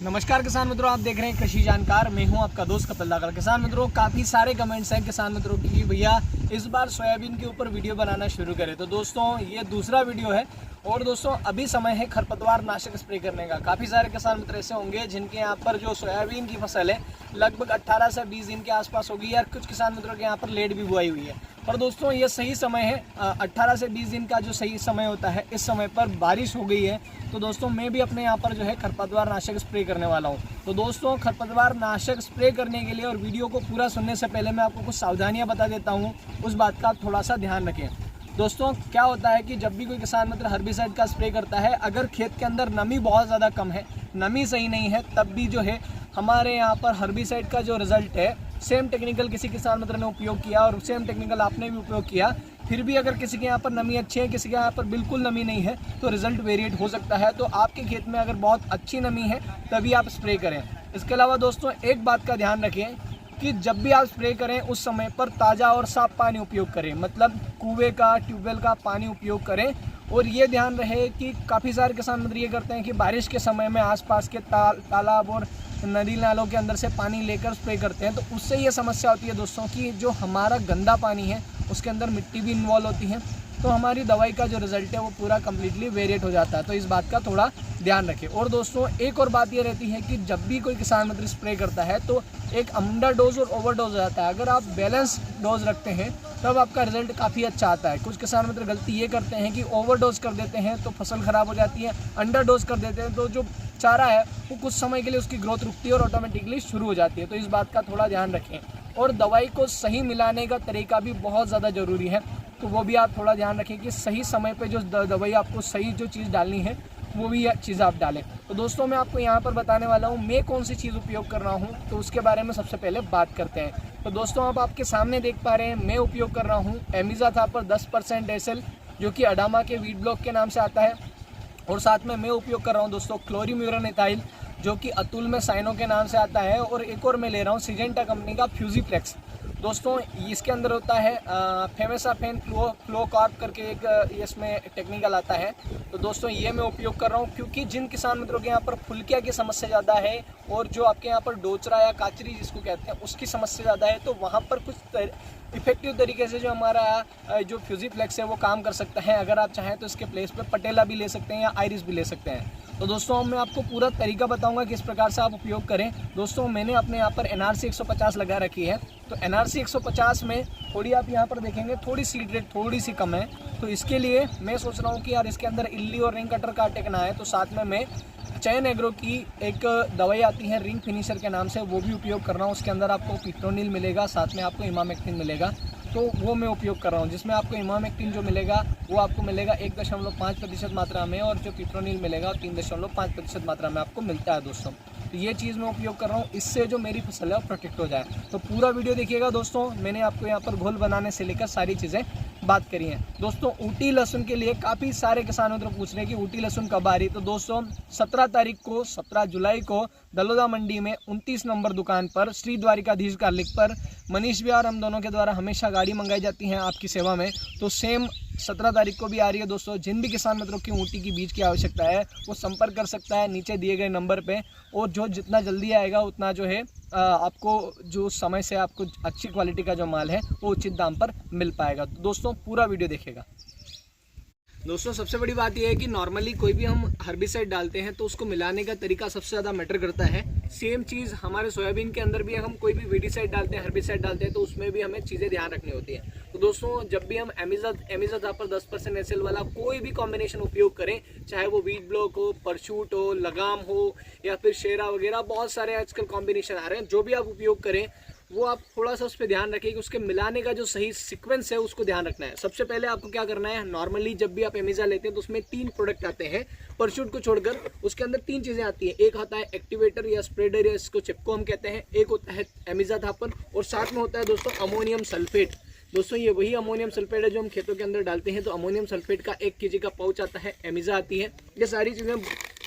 नमस्कार किसान मित्रों, आप देख रहे हैं कृषि जानकार। मैं हूं आपका दोस्त कपिल दागड़। किसान मित्रों, काफ़ी सारे कमेंट्स हैं किसान मित्रों की, भैया इस बार सोयाबीन के ऊपर वीडियो बनाना शुरू करें। तो दोस्तों ये दूसरा वीडियो है और दोस्तों अभी समय है खरपतवार नाशक स्प्रे करने का। काफ़ी सारे किसान मित्र ऐसे होंगे जिनके यहाँ पर जो सोयाबीन की फसल है लगभग 18 से 20 दिन के आसपास होगी, या कुछ किसान मित्रों के यहाँ पर लेट भी बुआई हुई है। पर दोस्तों ये सही समय है, 18 से 20 दिन का जो सही समय होता है, इस समय पर बारिश हो गई है। तो दोस्तों मैं भी अपने यहाँ पर जो है खरपतवार नाशक स्प्रे करने वाला हूँ। तो दोस्तों खरपतवार नाशक स्प्रे करने के लिए और वीडियो को पूरा सुनने से पहले मैं आपको कुछ सावधानियाँ बता देता हूँ, उस बात का आप थोड़ा सा ध्यान रखें। दोस्तों क्या होता है कि जब भी कोई किसान मित्र हर्बिसाइड का स्प्रे करता है, अगर खेत के अंदर नमी बहुत ज़्यादा कम है, नमी सही नहीं है, तब भी जो है हमारे यहाँ पर हर्बिसाइड का जो रिजल्ट है, सेम टेक्निकल किसी किसान मित्र ने उपयोग किया और सेम टेक्निकल आपने भी उपयोग किया, फिर भी अगर किसी के यहाँ पर नमी अच्छी है, किसी के यहाँ पर बिल्कुल नमी नहीं है, तो रिजल्ट वेरिएट हो सकता है। तो आपके खेत में अगर बहुत अच्छी नमी है तभी आप स्प्रे करें। इसके अलावा दोस्तों एक बात का ध्यान रखें कि जब भी आप स्प्रे करें उस समय पर ताज़ा और साफ पानी उपयोग करें, मतलब कुएं का, ट्यूबवेल का पानी उपयोग करें। और ये ध्यान रहे कि काफ़ी सारे किसान मित्र ये करते हैं कि बारिश के समय में आसपास के तालाब और नदी नालों के अंदर से पानी लेकर स्प्रे करते हैं। तो उससे ये समस्या होती है दोस्तों कि जो हमारा गंदा पानी है उसके अंदर मिट्टी भी इन्वॉल्व होती है, तो हमारी दवाई का जो रिजल्ट है वो पूरा कम्प्लीटली वेरिएट हो जाता है। तो इस बात का थोड़ा ध्यान रखें। और दोस्तों एक और बात ये रहती है कि जब भी कोई किसान मित्र स्प्रे करता है तो एक अंडर डोज और ओवर डोज हो जाता है। अगर आप बैलेंस डोज रखते हैं तब आपका रिजल्ट काफ़ी अच्छा आता है। कुछ किसान मित्र गलती ये करते हैं कि ओवर डोज कर देते हैं तो फसल ख़राब हो जाती है, अंडर डोज कर देते हैं तो जो चारा है वो कुछ समय के लिए उसकी ग्रोथ रुकती है और ऑटोमेटिकली शुरू हो जाती है। तो इस बात का थोड़ा ध्यान रखें। और दवाई को सही मिलाने का तरीका भी बहुत ज़्यादा ज़रूरी है, तो वो भी आप थोड़ा ध्यान रखें कि सही समय पे जो दवाई आपको सही जो चीज़ डालनी है वो भी चीज़ आप डालें। तो दोस्तों मैं आपको यहाँ पर बताने वाला हूँ मैं कौन सी चीज़ उपयोग कर रहा हूँ, तो उसके बारे में सबसे पहले बात करते हैं। तो दोस्तों आप आपके सामने देख पा रहे हैं मैं उपयोग कर रहा हूँ एमिज़ाथापर 10% एसएल, जो कि अडामा के वीट ब्लॉक के नाम से आता है। और साथ में मैं उपयोग कर रहा हूँ दोस्तों क्लोरीम्यूरन एथाइल, जो कि अतुल में साइनो के नाम से आता है। और एक और मैं ले रहा हूँ सिजेंटा कंपनी का फ्यूजीफ्लेक्स। दोस्तों इसके अंदर होता है फेमेसाफेन फ्लोकॉर्प करके एक इसमें टेक्निकल आता है। तो दोस्तों ये मैं उपयोग कर रहा हूँ क्योंकि जिन किसान मित्रों के यहाँ पर फुलकिया की समस्या ज़्यादा है और जो आपके यहाँ पर डोचरा या काचरी जिसको कहते हैं उसकी समस्या ज़्यादा है, तो वहाँ पर कुछ इफेक्टिव तरीके से जो हमारा जो फ्यूजीफ्लेक्स है वो काम कर सकता है। अगर आप चाहें तो इसके प्लेस पे पटेला भी ले सकते हैं या आयरिस भी ले सकते हैं। तो दोस्तों मैं आपको पूरा तरीका बताऊंगा किस प्रकार से आप उपयोग करें। दोस्तों मैंने अपने यहाँ पर NRC 150 लगा रखी है, तो NRC 150 में थोड़ी आप यहाँ पर देखेंगे थोड़ी सीड रेट थोड़ी सी कम है। तो इसके लिए मैं सोच रहा हूँ कि यार इसके अंदर इल्ली और रिंग कटर का टेकना है, तो साथ में मैं चयन एग्रो की एक दवाई आती है रिंग फिनिशर के नाम से, वो भी उपयोग कर रहा हूँ। उसके अंदर आपको पिप्रोनिल मिलेगा, साथ में आपको इमामेक्टिन मिलेगा, तो वो मैं उपयोग कर रहा हूँ। जिसमें आपको इमामेक्टिन जो मिलेगा वो आपको मिलेगा 1.5% मात्रा में, और जो पिप्रोनिल मिलेगा 3.5% मात्रा में आपको मिलता है दोस्तों। तो ये चीज़ मैं उपयोग कर रहा हूँ, इससे जो मेरी फसल है वो प्रोटेक्ट हो जाए। तो पूरा वीडियो देखिएगा दोस्तों। मैंने आपको यहाँ पर घोल बनाने से लेकर सारी चीज़ें बात करी हैं। दोस्तों ऊटी लहसुन के लिए काफ़ी सारे किसान मित्र पूछ रहे हैं कि ऊटी लहसुन कब आ रही। तो दोस्तों 17 जुलाई को दलोदा मंडी में 29 नंबर दुकान पर श्री द्वारिकाधीश गार्लिक पर मनीष भैया और हम दोनों के द्वारा हमेशा गाड़ी मंगाई जाती है आपकी सेवा में। तो सेम 17 तारीख को भी आ रही है दोस्तों। जिन भी किसान मित्रों की ऊँटी की बीज की आवश्यकता है वो संपर्क कर सकता है नीचे दिए गए नंबर पे, और जो जितना जल्दी आएगा उतना जो है आपको जो समय से आपको अच्छी क्वालिटी का जो माल है वो उचित दाम पर मिल पाएगा। तो दोस्तों पूरा वीडियो देखिएगा। दोस्तों सबसे बड़ी बात यह है कि नॉर्मली कोई भी हम हर्बिसाइड डालते हैं तो उसको मिलाने का तरीका सबसे ज़्यादा मैटर करता है। सेम चीज़ हमारे सोयाबीन के अंदर भी हम कोई भी वीडिसाइड डालते हैं, हर्बिसाइड डालते हैं, तो उसमें भी हमें चीज़ें ध्यान रखनी होती है। तो दोस्तों जब भी हम एमिज़ाथापर 10% एसएल वाला कोई भी कॉम्बिनेशन उपयोग करें, चाहे वो वीट ब्लॉक हो, परशूट हो, लगाम हो या फिर शेरा वगैरह, बहुत सारे आजकल कॉम्बिनेशन आ रहे हैं, जो भी आप उपयोग करें वो आप थोड़ा सा उस पर ध्यान रखें कि उसके मिलाने का जो सही सीक्वेंस है उसको ध्यान रखना है। सबसे पहले आपको क्या करना है, नॉर्मली जब भी आप एमिज़ा लेते हैं तो उसमें 3 प्रोडक्ट आते हैं परशूट को छोड़कर। उसके अंदर 3 चीज़ें आती हैं। एक आता है एक्टिवेटर या स्प्रेडर, या इसको चिपको हम कहते हैं, एक होता है एमिज़ाथापर, और साथ में होता है दोस्तों अमोनियम सल्फेट। दोस्तों ये वही अमोनियम सल्फेट है जो हम खेतों के अंदर डालते हैं। तो अमोनियम सल्फेट का 1 kg का पाउच आता है, एमिज़ा आती है, ये सारी चीज़ें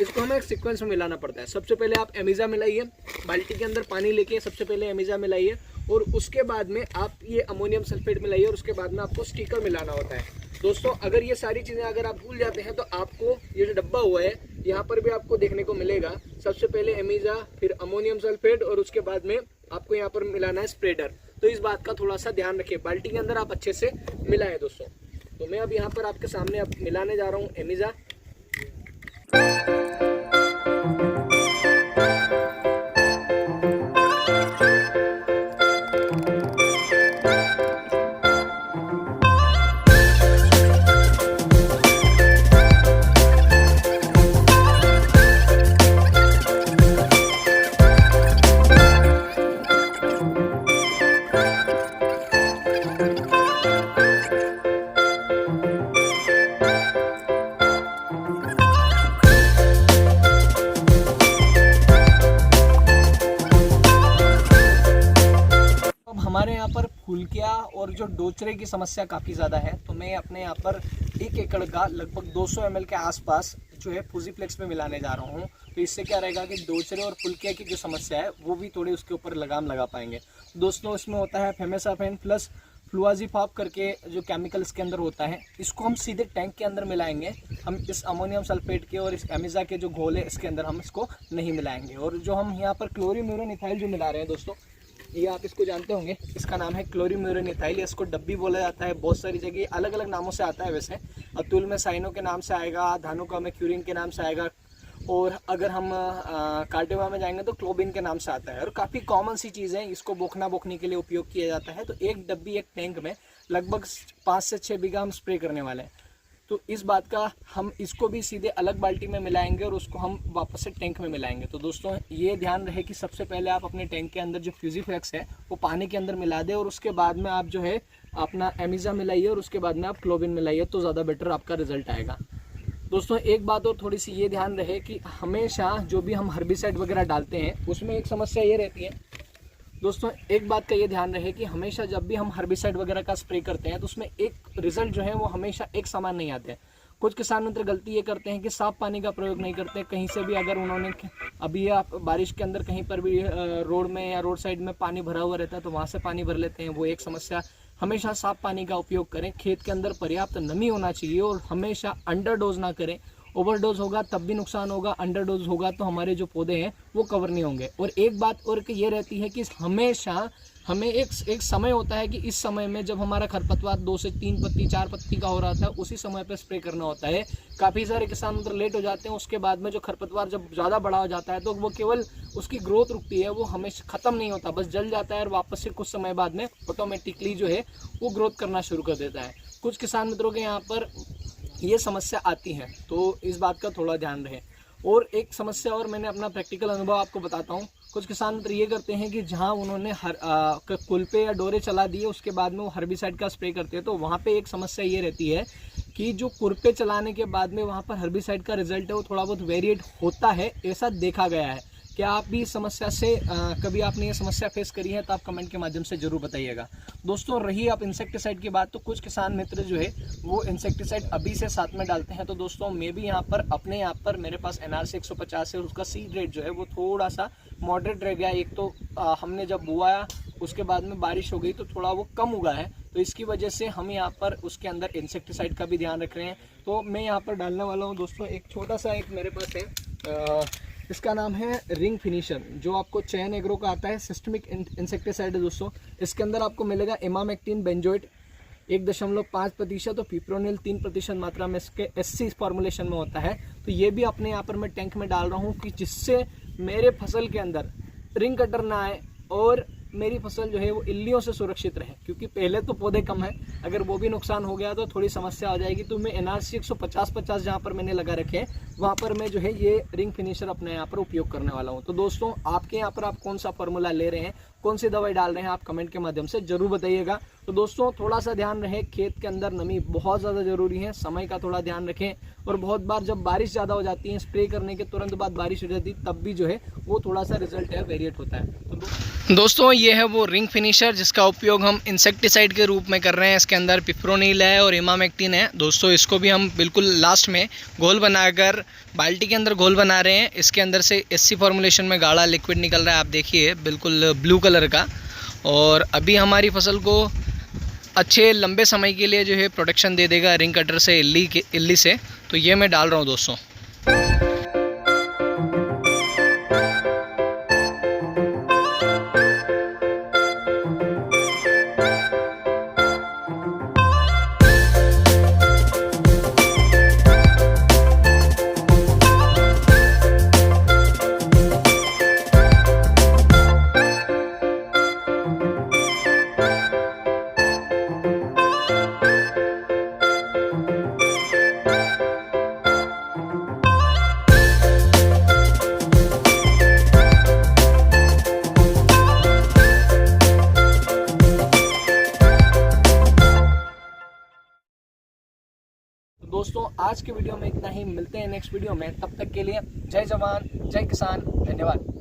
इसको हमें एक सीक्वेंस में मिलाना पड़ता है। सबसे पहले आप एमिज़ा मिलाइए, बाल्टी के अंदर पानी लेके सबसे पहले एमिज़ा मिलाइए, और उसके बाद में आप ये अमोनियम सल्फेट मिलाइए, और उसके बाद में आपको स्टिकर मिलाना होता है। दोस्तों अगर ये सारी चीज़ें अगर आप भूल जाते हैं तो आपको ये जो डब्बा हुआ है यहाँ पर भी आपको देखने को मिलेगा। सबसे पहले एमिजा, फिर अमोनियम सल्फेट और उसके बाद में आपको यहाँ पर मिलाना है स्प्रेडर। तो इस बात का थोड़ा सा ध्यान रखिए, बाल्टी के अंदर आप अच्छे से मिलाएं दोस्तों। तो मैं अब यहाँ पर आपके सामने अब मिलाने जा रहा हूँ एमिजा। हमारे यहाँ पर फुलकिया और जो डोचरे की समस्या काफ़ी ज़्यादा है, तो मैं अपने यहाँ पर 1 एकड़ का लगभग 200 ml के आसपास जो है फुजीफ्लेक्स में मिलाने जा रहा हूँ। तो इससे क्या रहेगा कि डोचरे और फुलकिया की जो समस्या है वो भी थोड़ी उसके ऊपर लगाम लगा पाएंगे। दोस्तों इसमें होता है फेमेसाफेन प्लस फ्लुआजीफॉप करके जो केमिकल इसके अंदर होता है, इसको हम सीधे टैंक के अंदर मिलाएंगे। हम इस अमोनियम सल्फेट के और इस एमिजा के जो घोल है इसके अंदर हम इसको नहीं मिलाएंगे। और जो हम यहाँ पर क्लोरीम्यूरन इथाइल जो मिला रहे हैं दोस्तों, ये आप इसको जानते होंगे, इसका नाम है क्लोरीम्यूरन इथाइल। इसको डब्बी बोला जाता है, बहुत सारी जगह अलग अलग नामों से आता है। वैसे अतुल में साइनो के नाम से आएगा, धानुका में क्यूरिन के नाम से आएगा, और अगर हम कार्टेवा में जाएंगे तो क्लोबिन के नाम से आता है। और काफ़ी कॉमन सी चीज़ है, इसको बोखना बोखने के लिए उपयोग किया जाता है। तो एक डब्बी एक टैंक में लगभग 5 से 6 बीघा हम स्प्रे करने वाले हैं। तो इस बात का हम इसको भी सीधे अलग बाल्टी में मिलाएंगे और उसको हम वापस से टैंक में मिलाएंगे। तो दोस्तों ये ध्यान रहे कि सबसे पहले आप अपने टैंक के अंदर जो फ्यूजीफ्लेक्स है वो पानी के अंदर मिला दें, और उसके बाद में आप जो है अपना एमिजा मिलाइए और उसके बाद में आप क्लोबिन मिलाइए, तो ज़्यादा बेटर आपका रिजल्ट आएगा। दोस्तों एक बात और थोड़ी सी ये ध्यान रहे कि हमेशा जो भी हम हर्बिसाइड वगैरह डालते हैं उसमें एक समस्या ये रहती है दोस्तों, एक बात का ये ध्यान रहे कि हमेशा जब भी हम हर्बिसाइड वगैरह का स्प्रे करते हैं तो उसमें एक रिजल्ट जो है वो हमेशा एक समान नहीं आते हैं। कुछ किसान मित्र गलती ये करते हैं कि साफ पानी का प्रयोग नहीं करते। कहीं से भी अगर उन्होंने अभी आप बारिश के अंदर कहीं पर भी रोड में या रोड साइड में पानी भरा हुआ रहता है तो वहाँ से पानी भर लेते हैं, वो एक समस्या। हमेशा साफ पानी का उपयोग करें, खेत के अंदर पर्याप्त नमी होना चाहिए, और हमेशा अंडरडोज ना करें। ओवरडोज होगा तब भी नुकसान होगा, अंडरडोज होगा तो हमारे जो पौधे हैं वो कवर नहीं होंगे। और एक बात और ये रहती है कि हमेशा हमें एक समय होता है कि इस समय में जब हमारा खरपतवार 2 से 3 पत्ती 4 पत्ती का हो रहा था, उसी समय पे स्प्रे करना होता है। काफ़ी सारे किसान मतलब लेट हो जाते हैं, उसके बाद में जो खरपतवार जब ज़्यादा बड़ा हो जाता है तो वो केवल उसकी ग्रोथ रुकती है, वो हमेशा ख़त्म नहीं होता, बस जल जाता है और वापस से कुछ समय बाद में ऑटोमेटिकली जो है वो ग्रोथ करना शुरू कर देता है। कुछ किसान मित्रों के यहाँ पर ये समस्या आती है, तो इस बात का थोड़ा ध्यान रहे। और एक समस्या और मैंने अपना प्रैक्टिकल अनुभव आपको बताता हूँ। कुछ किसान मित्र ये करते हैं कि जहाँ उन्होंने कुल पे या डोरे चला दिए उसके बाद में वो हर्बिसाइड का स्प्रे करते हैं, तो वहाँ पे एक समस्या ये रहती है कि जो कुरपे चलाने के बाद में वहाँ पर हर्बिसाइड का रिजल्ट है वो थोड़ा बहुत वेरिएट होता है, ऐसा देखा गया है। क्या आप भी इस समस्या से कभी आपने ये समस्या फेस करी है तो आप कमेंट के माध्यम से जरूर बताइएगा। दोस्तों रही आप इंसेक्टिसाइड की बात, तो कुछ किसान मित्र जो है वो इंसेक्टिसाइड अभी से साथ में डालते हैं। तो दोस्तों मैं भी यहाँ पर अपने यहाँ पर मेरे पास NRC 150 है, उसका सीड रेट जो है वो थोड़ा सा मॉडरेट रह गया। एक तो हमने जब बुआया उसके बाद में बारिश हो गई तो थोड़ा वो कम उगा है, तो इसकी वजह से हम यहाँ पर उसके अंदर इंसेक्टिसाइड का भी ध्यान रख रहे हैं। तो मैं यहाँ पर डालने वाला हूँ दोस्तों एक छोटा सा एक मेरे पास है, इसका नाम है रिंग फिनिशर, जो आपको चयन एग्रो का आता है, सिस्टमिक इंसेक्टिसाइड है दोस्तों। इसके अंदर आपको मिलेगा इमामेक्टिन बेंजोइट 1.5% और पिप्रोनिल 3% मात्रा में इसके SC फॉर्मुलेशन में होता है। तो ये भी अपने यहाँ पर मैं टैंक में डाल रहा हूँ कि जिससे मेरे फसल के अंदर रिंग कटर ना आए और मेरी फसल जो है वो इल्लियों से सुरक्षित रहे, क्योंकि पहले तो पौधे कम है, अगर वो भी नुकसान हो गया तो थोड़ी समस्या हो जाएगी। तो मैं NRC 150 जहाँ पर मैंने लगा रखे हैं वहाँ पर मैं जो है ये रिंग फिनिशर अपने यहाँ पर उपयोग करने वाला हूँ। तो दोस्तों आपके यहाँ पर आप कौन सा फार्मूला ले रहे हैं, कौन सी दवाई डाल रहे हैं, आप कमेंट के माध्यम से जरूर बताइएगा। तो दोस्तों थोड़ा सा ध्यान रहे, खेत के अंदर नमी बहुत ज़्यादा जरूरी है, समय का थोड़ा ध्यान रखें। और बहुत बार जब बारिश ज़्यादा हो जाती है, स्प्रे करने के तुरंत बाद बारिश हो जाती है, तब भी जो है वो थोड़ा सा रिजल्ट है वेरिएट होता है। तो दोस्तों ये है वो रिंग फिनिशर जिसका उपयोग हम इंसेक्टिसाइड के रूप में कर रहे हैं। इसके अंदर पिप्रोनिल है और इमामेक्टिन है दोस्तों। इसको भी हम बिल्कुल लास्ट में घोल बनाकर बाल्टी के अंदर घोल बना रहे हैं। इसके अंदर से SC फॉर्मुलेशन में गाढ़ा लिक्विड निकल रहा है, आप देखिए बिल्कुल ब्लू कलर का। और अभी हमारी फसल को अच्छे लंबे समय के लिए जो है प्रोटेक्शन दे देगा रिंग कटर से, इल्ली से। तो ये मैं डाल रहा हूँ दोस्तों। तो दोस्तों आज के वीडियो में इतना ही, मिलते हैं नेक्स्ट वीडियो में। तब तक के लिए जय जवान जय किसान, धन्यवाद।